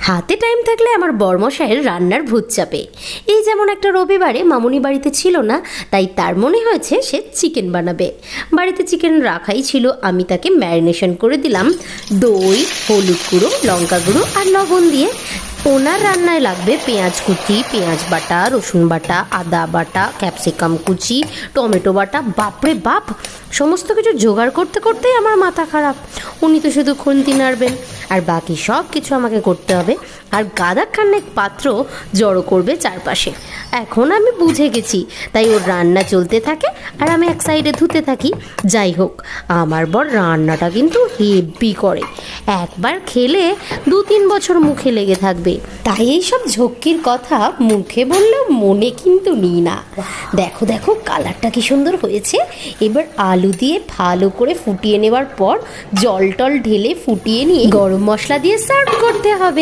হাতে টাইম থাকলে আমার বরমশাইয়ের রান্নার ভূত চাপে। এই যেমন একটা রবিবারে মামুনি বাড়িতে ছিল না, তাই তার মনে হয়েছে সে চিকেন বানাবে। বাড়িতে চিকেন রাখাই ছিল, আমি তাকে ম্যারিনেশন করে দিলাম দই, হলুদ গুঁড়ো, লঙ্কা গুঁড়ো আর লবণ দিয়ে। ওনার রান্নায় লাগবে পেঁয়াজ কুচি, পেঁয়াজ বাটা, রসুন বাটা, আদা বাটা, ক্যাপসিকাম কুচি, টমেটো বাটা। বাপরে বাপ, সমস্ত কিছু জোগাড় করতে করতেই আমার মাথা খারাপ। উনি তো শুধু খুন্তি নাড়বেন আর বাকি সব কিছু আমাকে করতে হবে, আর গাদা খানেক পাত্র জড়ো করবে চারপাশে। এখন আমি বুঝে গেছি, তাই ওর রান্না চলতে থাকে আর আমি এক সাইডে ধুতে থাকি। যাই হোক, আমার বর রান্নাটা কিন্তু হেভি করে। একবার খেলে 2-3 বছর মুখে লেগে থাকবে। তাই এইসব ঝক্কির কথা মুখে বললেও মনে কিন্তু নিই না। দেখো দেখো, কালারটা কি সুন্দর হয়েছে। এবার আলু দিয়ে ভালো করে ফুটিয়ে নেওয়ার পর জল টল ঢেলে ফুটিয়ে নিয়ে গরম মশলা দিয়ে সার্ভ করতে হবে।